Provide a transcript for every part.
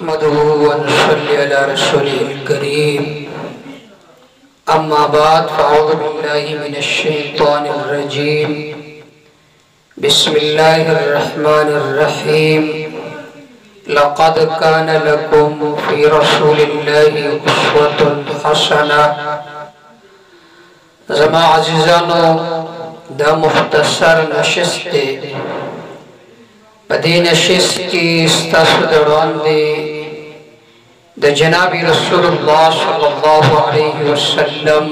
नहमदुहु व नसल्ली अला रसूलिल करीम अम्मा बाद फ़अऊज़ु बिल्लाहि मिनश शैतानिर रजीम बिस्मिल्लाहिर रहमानिर रहीम लक़द कान लकुम फ़ी रसूलिल्लाहि उस्वतुन हसनह। ज़मा अज़ीज़ानो दा मुख्तसर नशिस्ते पदी नशिस्त की इस्तासुदरांदे द जनाबी रसूलुल्लाह सल्लल्लाहु अलैहि वसल्लम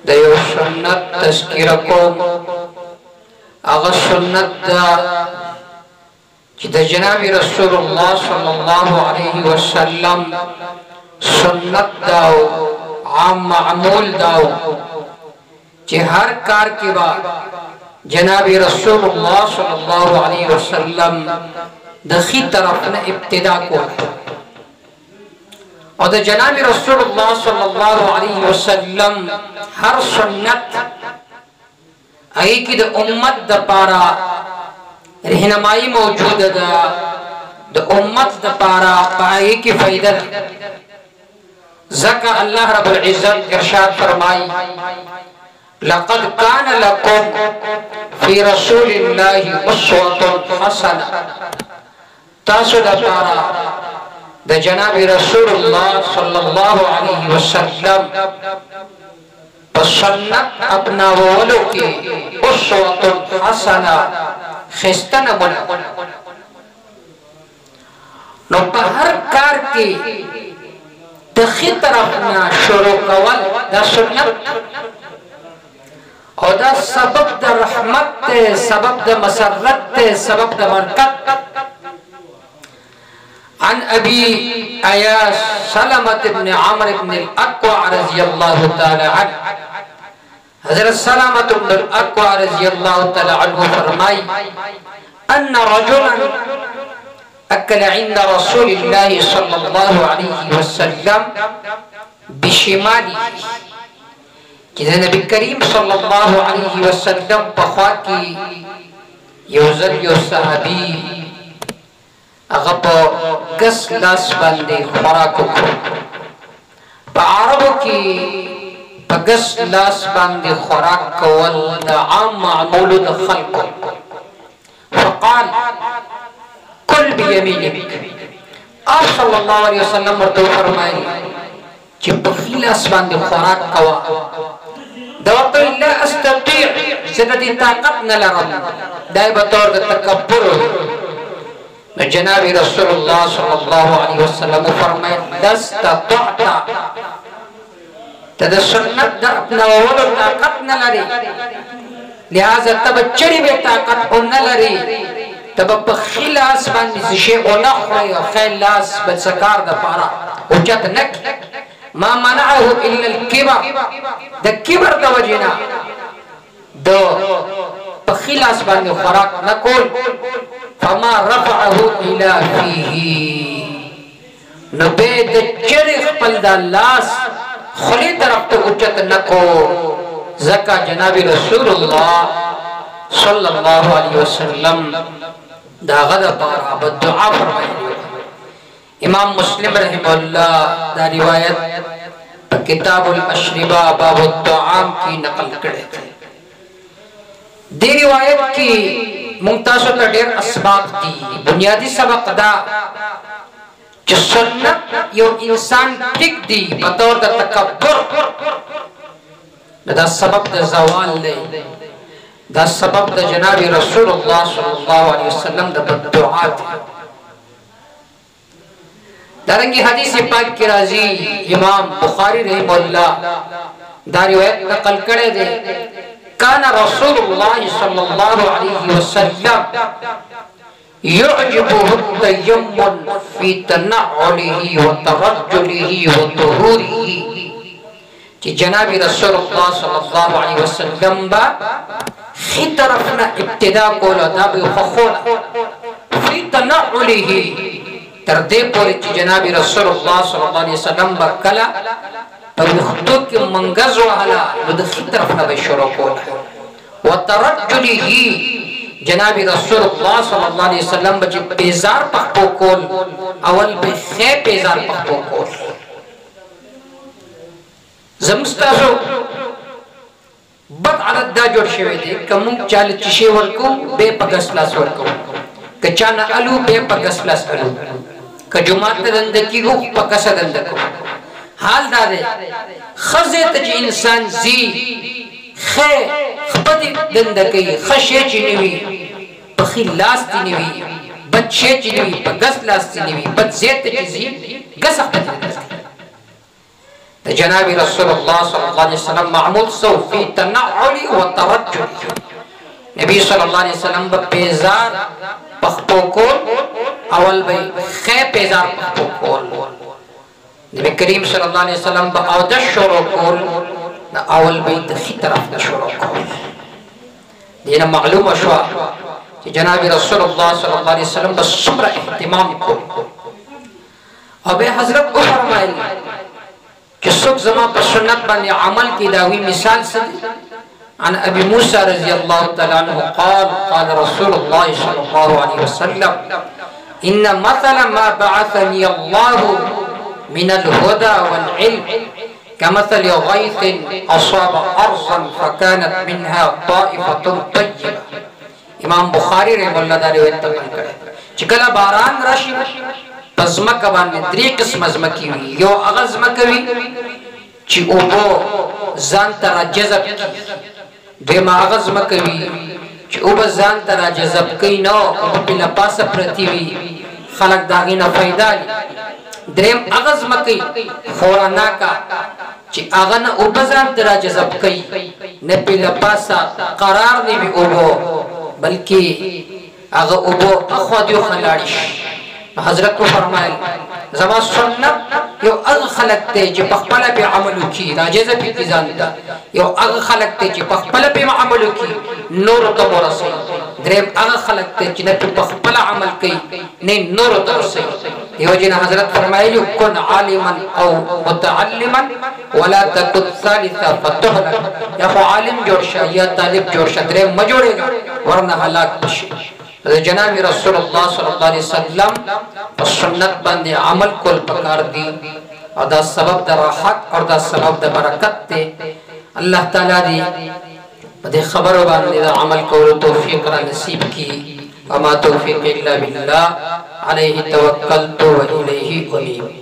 द यो सुन्नत तज़किरा को आगा सुन्नत दा कि द जनाबी रसूलुल्लाह सल्लल्लाहु अलैहि वसल्लम सुन्नत दाओ आम मामूल दाओ कि हर कार के बाद जनाबी रसूलुल्लाह सल्लल्लाहु अलैहि वसल्लम दखी तरफ न इब्तिदा को और द जनाबी रसूलुल्लाह सल्लल्लाहु अलैहि वसल्लम हर सुन्नत आई की द उम्मत द पारा रहनुमाई मौजूद द उम्मत द पारा पाई की फायदा ज़का अल्लाह रब्बुल इज़्ज़त इरशाद फरमाई लक़द कान लकुम फ़ी रसूलिल्लाहि उस्वतुन हसनह। तासु द पारा द जनाबी रसूलुल्लाह सल्लल्लाहु अलैहि वसल्लम सुन्नत अपना वोलो की उस्वतुन हसनह खिस्ता नमूना नो हर कार की दखी तरफ ना शुरू कवल द सुन्नत और द सबब द रहमत ते सबब द मसरत ते सबब द बरकत। अन अबी अयास सलमत इब्न अमर इब्न अल-अक्वा रज़ियल्लाहु ताला अन्हु हज़रत सलमत इब्न अल-अक्वा रज़ियल्लाहु ताला अन्हु फरमाई अन्ना रजुलन अकल इंद रसूलिल्लाहि सल्लल्लाहु अलैहि वसल्लम बिशिमाली कि नबी करीम सल्लल्लाहु अलैहि वसल्लम पखवा की योजन यो सहाबी अगप गस लास बंदे खुराक को अरब की गस लास बंदे खुराक को वल आम मामूल द खल्क फकाल कुल बियमीनिक। आप सल्लल्लाहु अलैहि वसल्लम मर्दो फरमाए कि बखिलास बंदे खुराक कवा दवतो इल्ला अस्तती सददी ताकत न लरम दाई बतौर तकब्बुर जनाबी रसूलुल्लाह सल्लल्लाहु अलैहि वसल्लम फरमाए दस्तता तद सुन्नत द अपना वोलो ताकत न लरी लिहाजा तब चरी बे ताकत न लरी तब बखिलास बंदे से ओना खोया खैलास बसकार द पारा उजत नक मा मनाअहु इल्ला अल-किबर द किबर द वजना दो बखिलास बंदे खुराक नकोल फमा रफअहु इला फीही नबेद चरिख पलदालास खुली तरफ तो उच्चत नको ज़का जनाबी रसूलुल्लाह सल्लल्लाहु अलैहि वसल्लम दागद पारा बदुआ फरमाई। इमाम मुस्लिम रहमहुल्लाह दा रिवायत किताबुल अशरिबा बाबुत तआम की नकल करे थे। दी रिवायत की मुमताज़ ढेर असबाब दी बुनियादी सबक दा जो सुन्नत यो इंसान ठीक दी बतौर द तकब्बुर दा सबब द ज़वाल ले दा सबब द जनाबी रसूलुल्लाह सल्लल्लाहु अलैहि वसल्लम द बददुआ दारंगी हदीस पाक की राजी इमाम बुखारी रहमहुल्लाह दा रिवायत नकल करे दे कान रसूलुल्लाह सल्लल्लाहु अलैहि वसल्लम युअजिबुहु तयम्मुन फी तनअलिही व तरज्जुलिही व तुहूरिही कि जनाबी रसूलुल्लाह सल्लल्लाहु अलैहि वसल्लम बा खी तरफ ना इब्तिदा को लदाब खखोला फी तनअलिही तरदे पोरी कि जनाबी रसूलुल्लाह सल्लल्लाहु अलैहि वसल्लम बा कला तो कि मंगज वाला लदखी तरफ ना शुरू कोला व तरज्जुलिही جناب رسول الله صلی الله علیه وسلم بچ پیزار پخپو کول اول به خې پیزار پخپو کول زمستاسو بد عادت دا جوړ شوی دی کوم چاله چشي ورکو به پګس لاس ورکو کچانا الو به پګس لاس الو کجمعات دند کیو پګس دند کو حال دا دی خزه ته انسان زی خې خپدي دند کوي خشه چنوي پخي لاس دینوي بچي چنوي پګس لاس دینوي بد زيت چيزي غس خپدي جناب رسول الله صلی الله علیه وسلم معمول سو فی تنعل و ترجل نبی صلی الله علیه وسلم با پیزار پخپو کول اول بی خی پیزار پخپو کول نبی کریم صلی اللہ علیہ وسلم با اودش شروع کول اول بی دخی طرف نشروع کول دینا معلوم شوا کہ جناب رسول اللہ صلی اللہ علیہ وسلم با صبر احتمام کول اب حضرت کو فرمائل کہ سک زمان پر سنت بانی عمل کی داوی مثال سے عن ابی موسیٰ رضی اللہ تعالیٰ عنہ قال رسول اللہ صلی اللہ علیہ وسلم ان مثل ما بعثنی اللہ من الهدى والعلم كمثل غيث اصاب ارضا فكانت منها طائفة طيبة امام بخاری رحم اللہ دا روایت تقل کرے چکل باران راشی پزمک باندې درې قسم ازمکی وي یو هغه ازمکوي چې اوبو ځان ته راجذب کړي دویمه هغه ازمکوي چې اوبه ځان ته راجذب کوي نو اوبه په لپاسه پرتی وي خلک د هغې نه فایده اخلي دریم هغه ازمکوي خوراناکه چې هغه نه اوبه ځان ته راجذب کوي نه په لپاسه قرار نه وي اوبو بلکې هغه اوبو اخوا دیخوا لاړې شي حضرت کو فرمائل زما سنت یو اغ خلق تے چی پخپلا پی عملو کی راجزہ پی تیزانتا یو اغ خلق تے چی پخپلا پی عملو کی نور تم رسی درم اغ خلق تے چی نپی پخپلا عمل کی نی نور تم رسی یو جن حضرت فرمائل کن عالما او متعلما ولا تکن ثالثا فتحلک یا خو عالم جوڑشا یا طالب جوڑشا درم مجوڑے گا ورنہ حلاک بشی جناب رسول اللہ صلی اللہ علیہ وسلم سنت بندے عمل کول پکار دی اور دا سبب دا راحت اور دا سبب دا برکت تے اللہ تعالیٰ دی بدے خبر باندے دا عمل کول توفیق را نصیب کی وما توفیق الا باللہ علیہ توکلت و الیہ انیب